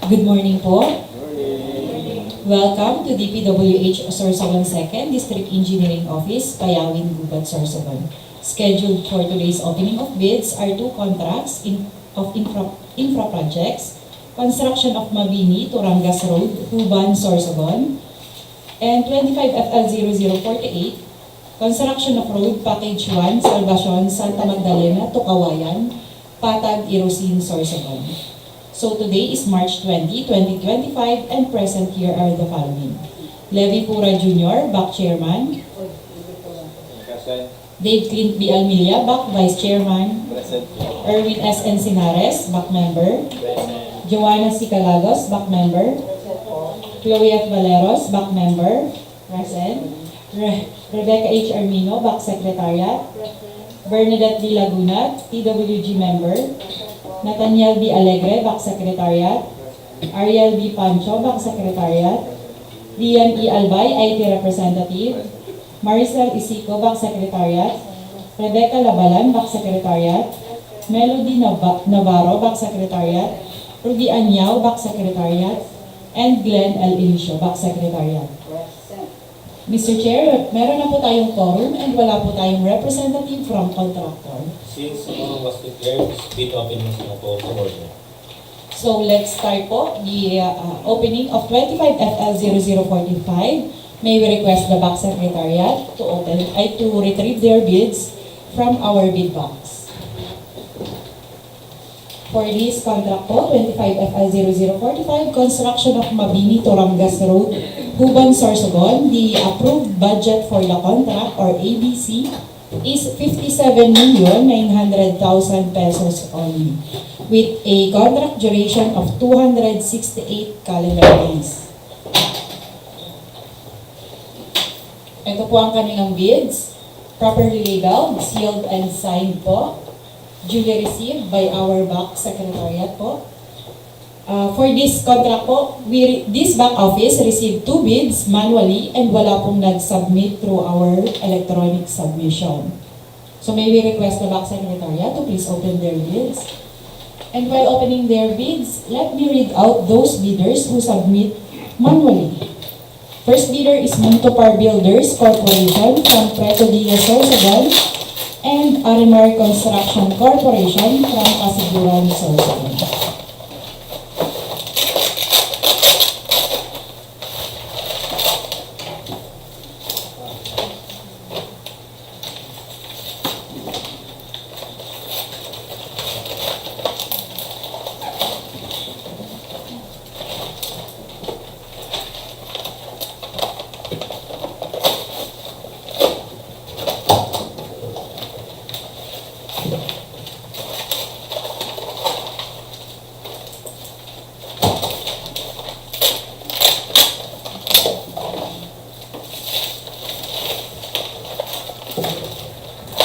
Good morning po. Welcome to DPWH Sorsogon 2nd District Engineering Office, Cawayan, Juban, Sorsogon. Scheduled for today's opening of bids are two contracts of infra projects, construction of Mabini to Rangas Road, Juban, Sorsogon, and 25FL0048, construction of road package 1, Salvacion, Santa Magdalena to Cawayan, Patag, Irosin, Sorsogon. So today is March 20, 2025, and present here are the following. Levi Pura Jr., back chairman. Dave Clint B. Almilia, back vice chairman. Erwin S. Encinares, back member. Joanna C. Calagos, back member. Chloe F. Valeros, back member. Present. Rebecca H. Armino, back secretariat. Bernadette D. Laguna, TWG member. Nathaniel B. Alegre, back secretariat. Ariel B. Pancho, back secretariat. Dian E. Albay, IT representative. Maricel Isico, back secretariat. Rebecca Labalan, back secretariat. Melody Navarro, back secretariat. Rudy Anyao, back secretariat. And Glenn L. Ilicio, back secretariat. Mr. Chair, meron na po tayong quorum and wala po tayong representative from contractor. Since was declared, bid opening na po for order. So let's start po the opening of 25FL0045. May we request the back secretariat to retrieve their bids from our bid box. For this contract po, 25FL0045, construction of Mabini to Rangas Road, Juban, Sorsogon, the approved budget for the contract or ABC is 57,900,000 pesos only, with a contract duration of 268 calendar days. Ito po ang kanilang bids, properly labeled, sealed and signed po, duly received by our back secretariat po. For this contract po, this back office received two bids manually and wala pong nag-submit through our electronic submission. So may we request the back secretariat to please open their bids. And while opening their bids, let me read out those bidders who submit manually. First bidder is Muntopar Builders Corporation from DPWH Sorsogon and Arimar Construction Corporation from Casiguran, Sorsogon.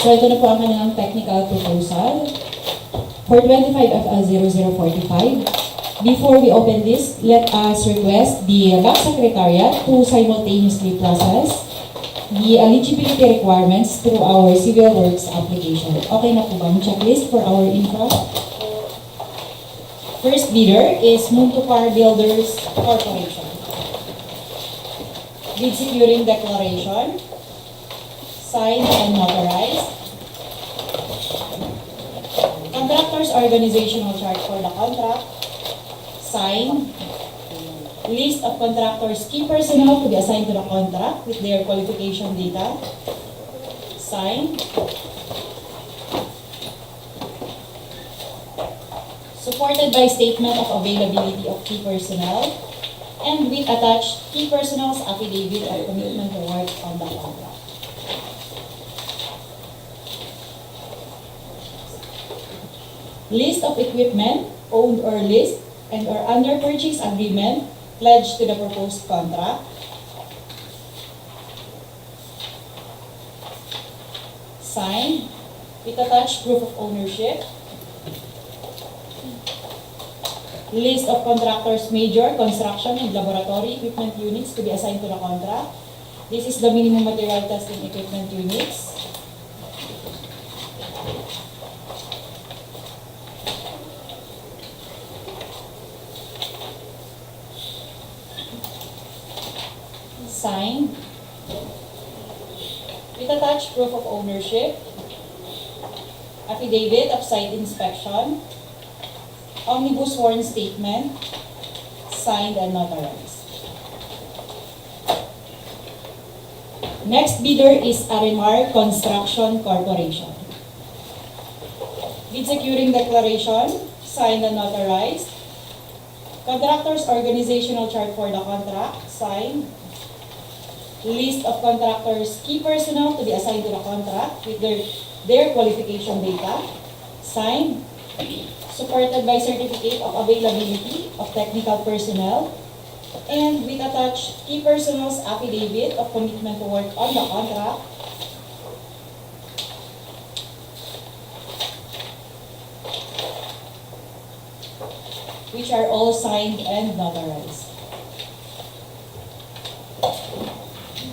So ito na po ang kanilang technical proposal for 25FL0045. Before we open this, let us request the back secretariat to simultaneously process the eligibility requirements through our civil works application. Okay na po ba ang checklist for our infra? First bidder is Muntopar Builders Corporation. Bid securing declaration, signed and notarized. Contractors organizational chart for the contract, signed. List of contractors key personnel to be assigned to the contract with their qualification data, signed. Supported by statement of availability of key personnel and with attached key personnel's affidavit of commitment to work on the contract. List of equipment owned or leased and or under purchase agreement pledged to the proposed contract. Signed with attached proof of ownership. List of contractors major construction and laboratory equipment units to be assigned to the contract. This is the minimum material testing equipment units. signed, with attached proof of ownership, affidavit of site inspection, omnibus sworn statement, signed and notarized. Next bidder is Arimar Construction Corporation. Bid securing declaration, signed and notarized. Contractors organizational chart for the contract, signed. List of contractors, key personnel to be assigned to the contract with their qualification data, signed. Supported by certificate of availability of technical personnel, and with attached key personnel's affidavit of commitment to work on the contract, which are all signed and notarized.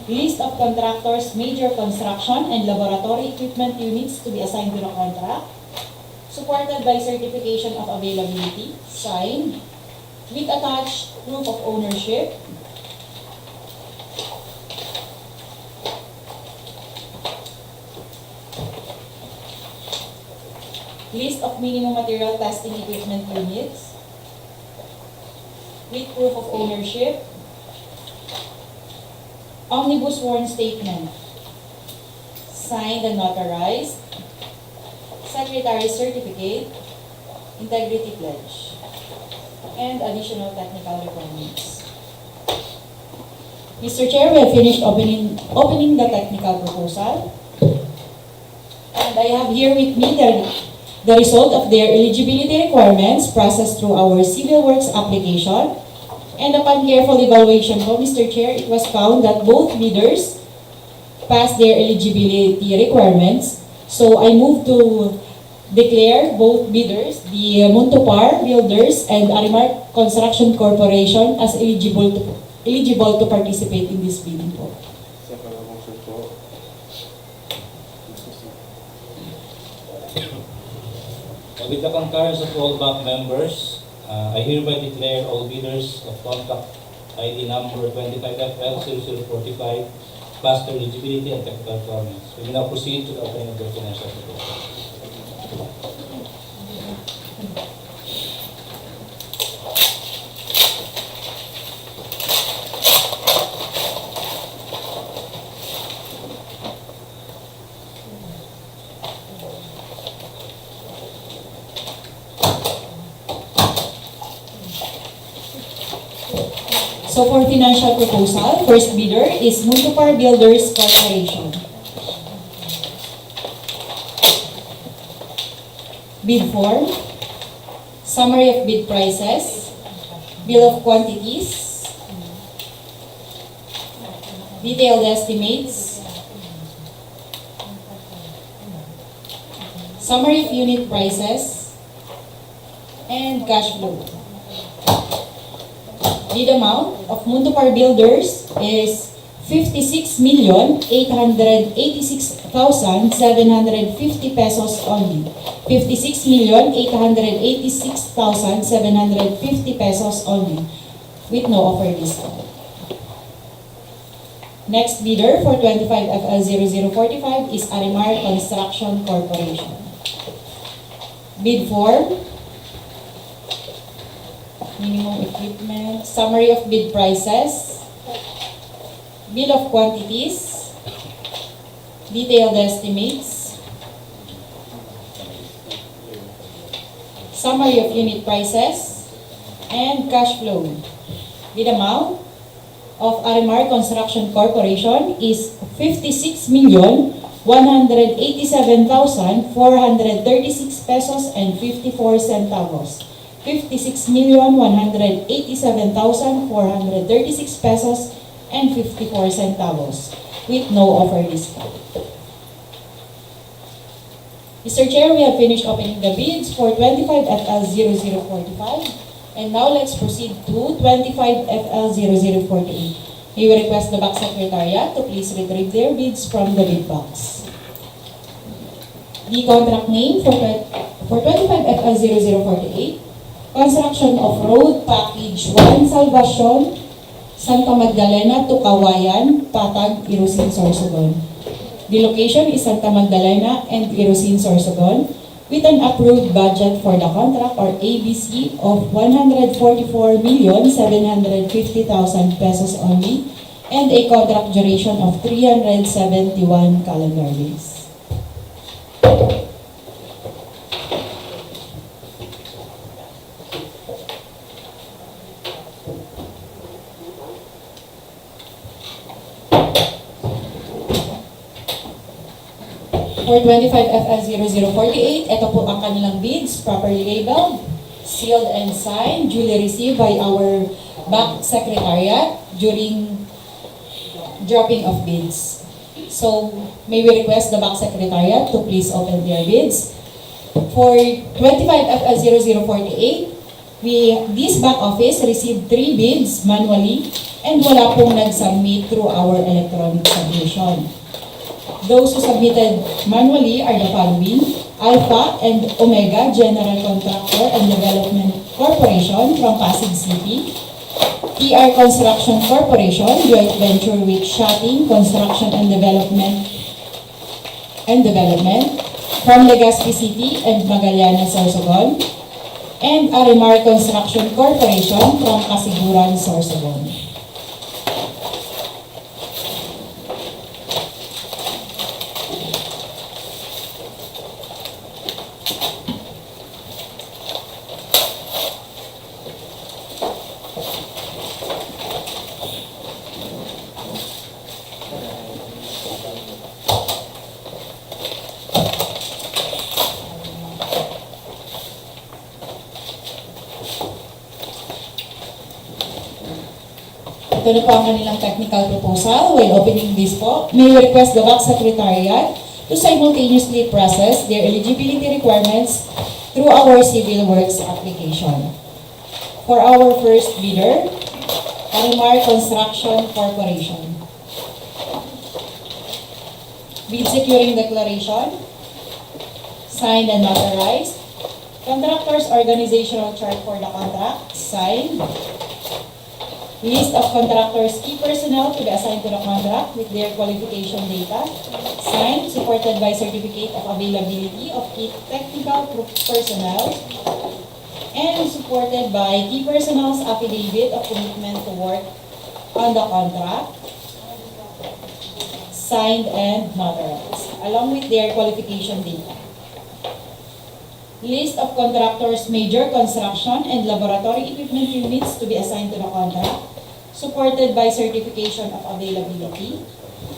List of contractors, major construction and laboratory equipment units to be assigned to the contract, supported by certification of availability, signed, with attached proof of ownership, list of minimum material testing equipment units, with proof of ownership, omnibus sworn statement, signed and notarized, Secretary's certificate, integrity pledge, and additional technical requirements. Mr. Chair, we have finished opening the technical proposal. And I have here with me the result of their eligibility requirements processed through our civil works application. And upon careful evaluation po, Mr. Chair, it was found that both bidders passed their eligibility requirements. So I move to declare both bidders, the Muntupar Builders and Arimar Construction Corporation, as eligible to participate in this bidding po. With the concurrence of all bank members, I hereby declare all bidders of contract ID number 25FL0045 plus their eligibility and technical requirements. We will now proceed to the opening of the financial proposal. So for financial proposal, first bidder is Muntupar Builders Corporation. Bid form, summary of bid prices, bill of quantities, detailed estimates, summary of unit prices, and cash flow. Bid amount of Muntupar Builders is 56,886,750 pesos only. 56,886,750 pesos only, with no offer discount. Next bidder for 25FL0045 is Arimar Construction Corporation. Bid form, minimum equipment, summary of bid prices, bill of quantities, detailed estimates, summary of unit prices, and cash flow. Bid amount of Arimar Construction Corporation is 56,187,436 pesos and 54 centavos. 56,187,436 pesos and 54 centavos, with no offer discount. Mr. Chair, we have finished opening the bids for 25FL0045, and now let's proceed to 25FL0048. We will request the Box Secretariat to please retrieve their bids from the bid box. The contract name for 25FL0048, construction of road package 1 Salvacion Santa Magdalena to Cawayan, Patag, Irosin, Sorsogon. The location is Santa Magdalena and Irosin, Sorsogon, with an approved budget for the contract or ABC of 144,750,000 pesos only, and a contract duration of 371 calendar days. For 25FL0048, ito po ang kanilang bids, properly labeled, sealed and signed, duly received by our back secretariat during dropping of bids. So, may we request the back secretariat to please open their bids. For 25FL0048, this back office received 3 bids manually and wala pong nag-submit through our electronic submission. Those who submitted manually are the following: Alpha and Omega General Contractor and Development Corporation from Pasig City, PR Construction Corporation, joint venture with Shotting Construction and Development from Legazpi City and Magdalena, Sorsogon, and Arimar Construction Corporation from Kasiguran, Sorsogon. Ito na po ang kanilang technical proposal. While opening this po, may we request the back secretariat to simultaneously process their eligibility requirements through our civil works application. For our first bidder, Arimar Construction Corporation. Bid securing declaration, signed and notarized. Contractors organizational chart for the contract, signed. List of contractors' key personnel to be assigned to the contract with their qualification data, signed, supported by certificate of availability of key technical personnel, and supported by key personnel's affidavit of commitment to work on the contract, signed and notarized, along with their qualification data. List of contractors' major construction and laboratory equipment units to be assigned to the contract, supported by certification of availability,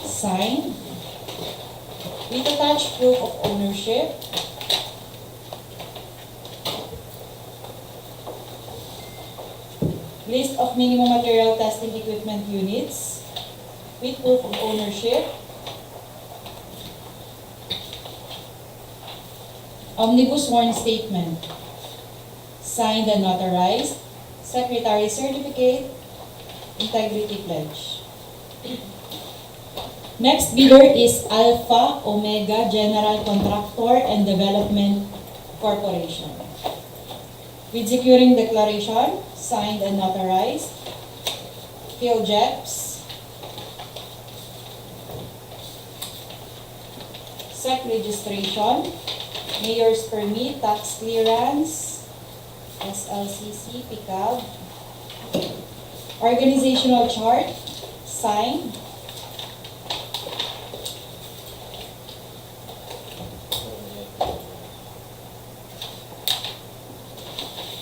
signed, with attached proof of ownership, list of minimum material testing equipment units, with proof of ownership, omnibus sworn statement, signed and notarized, secretary certificate, integrity pledge. Next bidder is Alpha Omega General Contractor and Development Corporation. With securing declaration, signed and notarized, PhilJeps, SEC registration, Mayor's Permit, Tax Clearance, SLCC, PICAB, Organizational Chart, signed,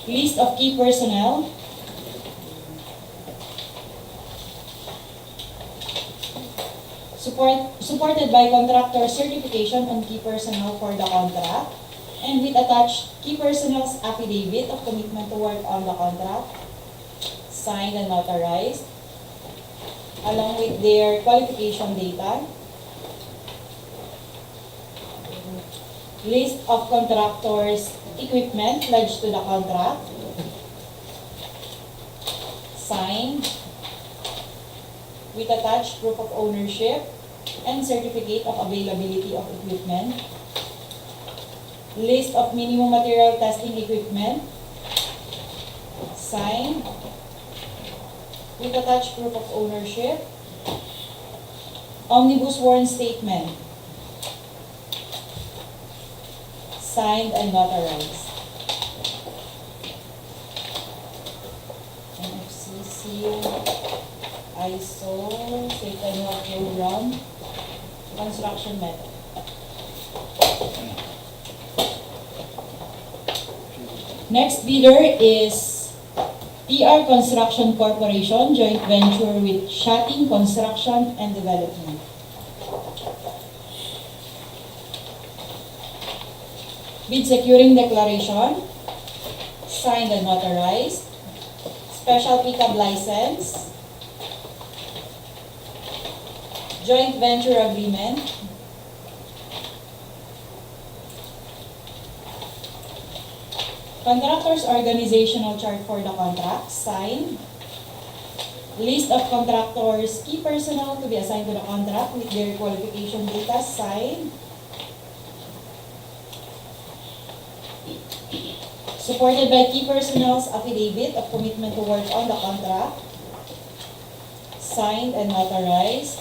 List of key personnel, supported by contractor certification on key personnel for the contract, and with attached key personnel's affidavit of commitment to work on the contract, signed and notarized, along with their qualification data. List of contractors' equipment pledged to the contract, signed, with attached proof of ownership and certificate of availability of equipment. List of minimum material testing equipment, signed, with attached proof of ownership. Omnibus warrant statement. Signed and notarized. NFC, ISO, Safe and Health Program, construction method. Next bidder is TR Construction Corporation, joint venture with Shating Construction and Development. Bid securing declaration, signed and notarized. Special pickup license, joint venture agreement, contractors organizational chart for the contract, signed. List of contractors, key personnel to be assigned to the contract with their qualification data, signed. Supported by key personnel's affidavit of commitment to work on the contract, signed and notarized.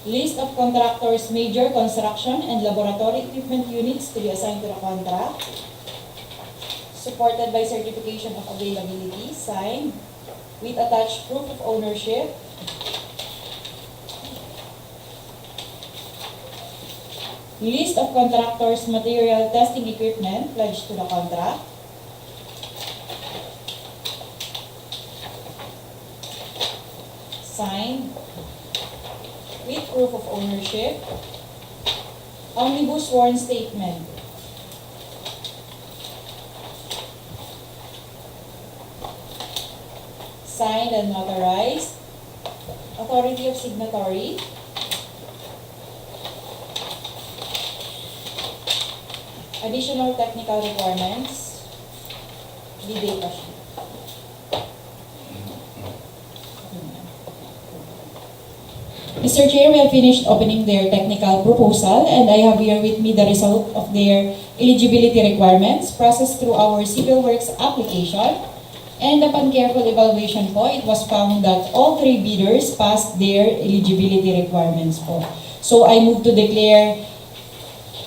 List of contractors' major construction and laboratory equipment units to be assigned to the contract, supported by certification of availability, signed, with attached proof of ownership. List of contractors' material testing equipment pledged to the contract. Signed with proof of ownership. Omnibus warrant statement. Signed and notarized. Authority of signatory. Additional technical requirements, the data sheet. Mr. Chair, we have finished opening their technical proposal, and I have here with me the result of their eligibility requirements processed through our Civil Works application. And upon careful evaluation po, it was found that all three bidders passed their eligibility requirements po. So I move to declare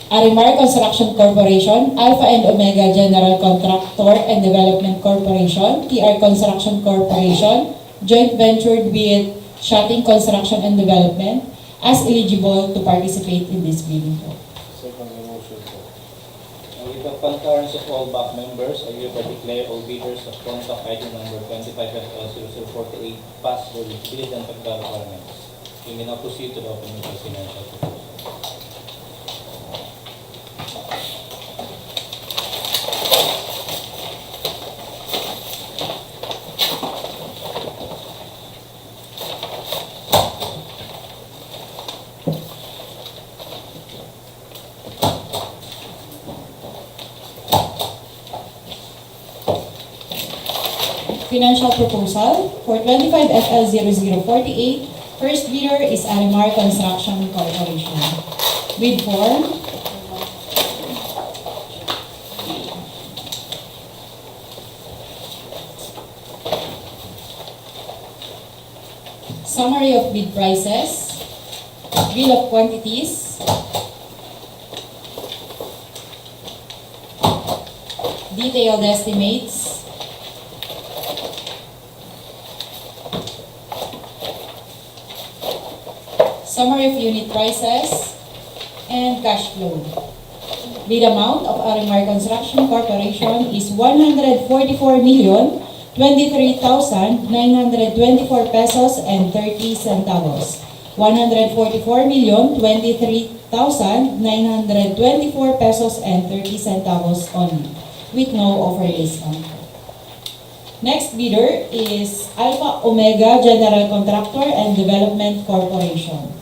Arimar Construction Corporation, Alpha and Omega General Contractor and Development Corporation, TR Construction Corporation, joint ventured with Shating Construction and Development, as eligible to participate in this bidding. Second motion po. With the concurrence of all BAC members, I hereby declare all bidders of contract ID number 25FL0048 pass for eligibility and technical requirements. We may now proceed to the opening of the financial proposal. Financial proposal for 25FL0048. First bidder is Arimar Construction Corporation. Bid form. Summary of bid prices. Bill of quantities. Detailed estimates. Summary of unit prices, and cash flow. Bid amount of Arimar Construction Corporation is 144,023,924 pesos and 30 centavos. 144,023,924 pesos and 30 centavos only, with no offer discount. Next bidder is Alpha Omega General Contractor and Development Corporation.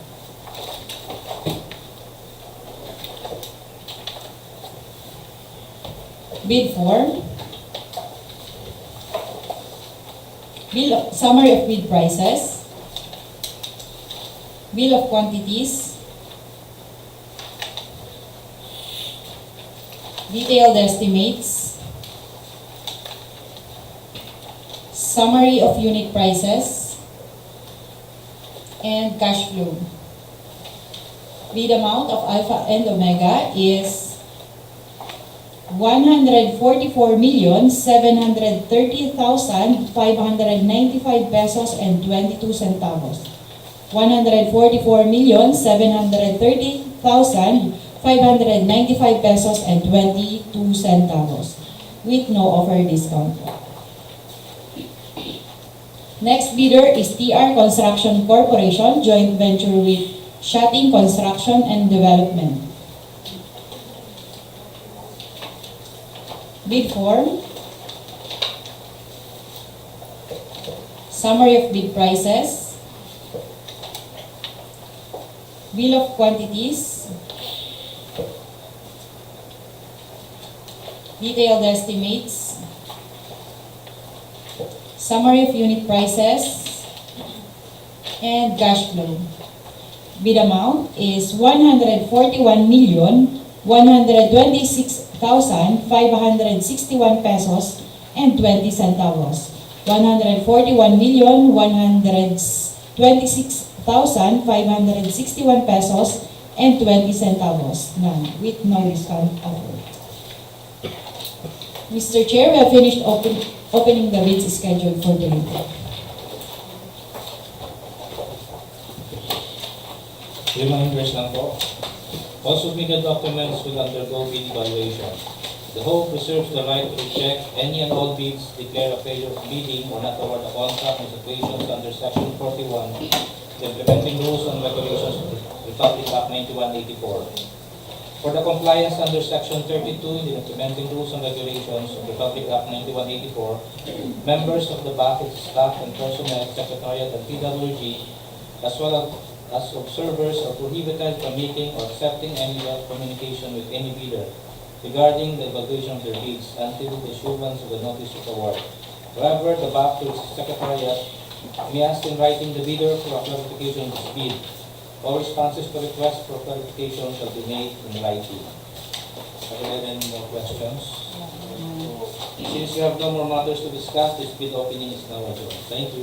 Bid form. Summary of bid prices. Bill of quantities. detailed estimates, summary of unit prices, and cash flow. Bid amount of Alpha and Omega is 144,730,595 pesos and 22 centavos. 144,730,595 pesos and 22 centavos with no offer discount. Next bidder is TR Construction Corporation, joint venture with Shating Construction and Development. Bid form, summary of bid prices, bill of quantities, detailed estimates, summary of unit prices, and cash flow. Bid amount is 141,126,561 pesos and 20 centavos. 141,126,561 pesos and 20 centavos. None, with no discount offer. Mr. Chair, we have finished opening the bids scheduled for the meeting. Reminders lang po. All submitted documents will undergo bid evaluation. The whole preserves the right to reject any and all bids, declare a failure of bidding, or not award a contract in situations under Section 41, the Implementing Rules and Regulations of the Republic Act 9184. For the compliance under Section 32 in the Implementing Rules and Regulations of the Republic Act 9184, members of the BAC, its staff and personnel, Secretariat and PWG, as well as observers, are prohibited from making or accepting any communication with any bidder regarding the evaluation of their bids until the issuance of the notice of award. However, the BAC to its Secretariat may ask in writing the bidder for a clarification of his bid. All responses to requests for clarification shall be made in writing. Are there any more questions? Since you have no more matters to discuss, this bid opening is now adjourned. Thank you.